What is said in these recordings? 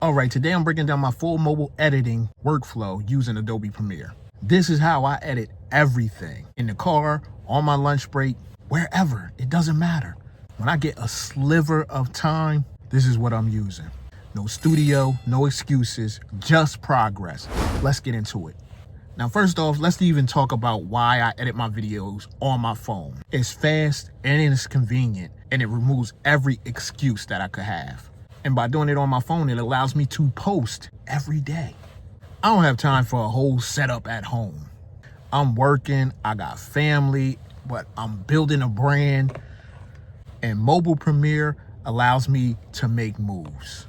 All right, today I'm breaking down my full mobile editing workflow using Adobe Premiere. This is how I edit everything. In the car, on my lunch break, wherever, it doesn't matter. When I get a sliver of time, this is what I'm using. No studio, no excuses, just progress. Let's get into it. Now, first off, let's even talk about why I edit my videos on my phone. It's fast and it's convenient, and it removes every excuse that I could have. And by doing it on my phone, it allows me to post every day. I don't have time for a whole setup at home. I'm working, I got family, but I'm building a brand, and mobile Premiere allows me to make moves.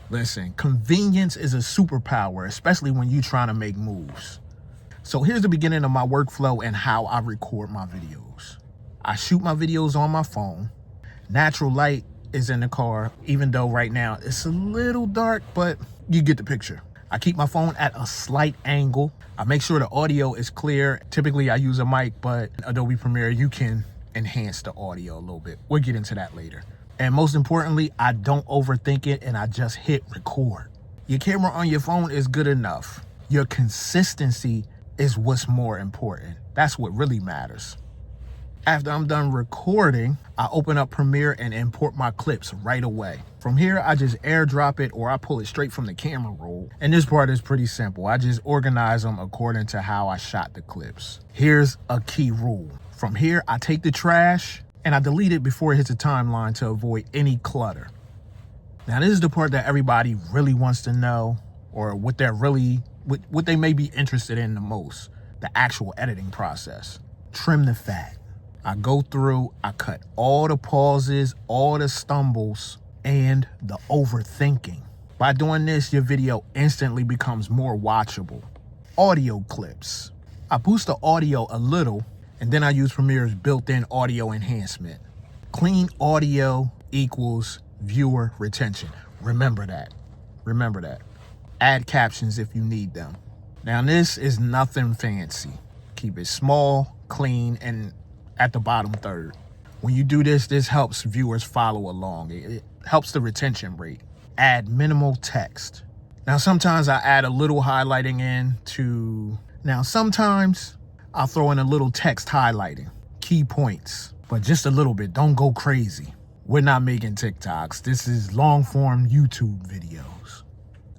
Listen, convenience is a superpower, especially when you're trying to make moves. So here's the beginning of my workflow and how I record my videos. I shoot my videos on my phone. Natural light is in the car, even though right now it's a little dark, but you get the picture. I keep my phone at a slight angle. I make sure the audio is clear. Typically I use a mic, but in Adobe Premiere, you can enhance the audio a little bit. We'll get into that later. And most importantly, I don't overthink it and I just hit record. Your camera on your phone is good enough. Your consistency is what's more important. That's what really matters. After I'm done recording, I open up Premiere and import my clips right away. From here, I just airdrop it or I pull it straight from the camera roll. And this part is pretty simple. I just organize them according to how I shot the clips. Here's a key rule. From here, I take the trash and I delete it before it hits the timeline to avoid any clutter. Now, this is the part that everybody really wants to know, or what they may be interested in the most, the actual editing process. Trim the fat. I go through, I cut all the pauses, all the stumbles, and the overthinking. By doing this, your video instantly becomes more watchable. Audio clips. I boost the audio a little, and then I use Premiere's built-in audio enhancement. Clean audio equals viewer retention. Remember that. Remember that. Add captions if you need them. Now, this is nothing fancy. Keep it small, clean, and at the bottom third. When you do this, this helps viewers follow along. It helps the retention rate. Add minimal text. Now, sometimes I add a little highlighting sometimes I'll throw in a little text highlighting, key points, but just a little bit. Don't go crazy. We're not making TikToks. This is long form YouTube videos.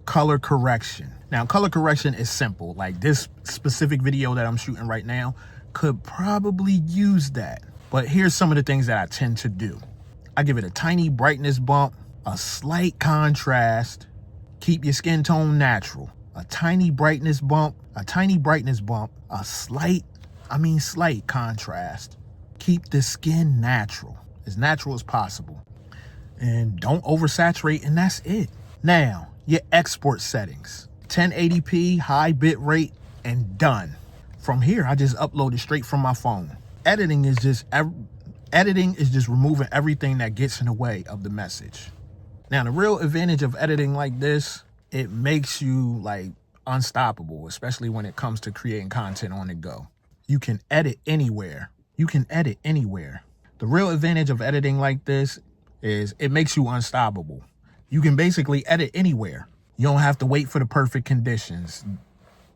Color correction. Now, color correction is simple. Like this specific video that I'm shooting right now could probably use that. But here's some of the things that I tend to do. I give it a tiny brightness bump, a slight contrast, keep your skin tone natural. A tiny brightness bump, a slight contrast. Keep the skin natural as possible. And don't oversaturate, and that's it. Now, your export settings. 1080p, high bit rate, and done. From here, I just upload it straight from my phone. Editing is just removing everything that gets in the way of the message. Now, the real advantage of editing like this, it makes you like unstoppable, especially when it comes to creating content on the go. You can edit anywhere. The real advantage of editing like this is it makes you unstoppable. You can basically edit anywhere. You don't have to wait for the perfect conditions.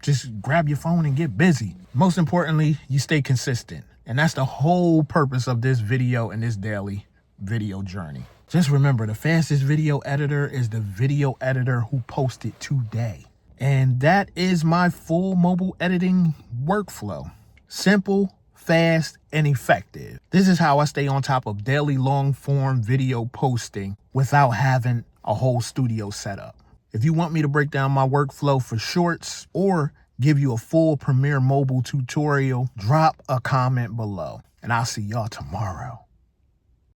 Just grab your phone and get busy. Most importantly, you stay consistent. And that's the whole purpose of this video and this daily video journey. Just remember, the fastest video editor is the video editor who posted today. And that is my full mobile editing workflow. Simple, fast, and effective. This is how I stay on top of daily long form video posting without having a whole studio setup. If you want me to break down my workflow for shorts or give you a full Premiere mobile tutorial, drop a comment below, and I'll see y'all tomorrow.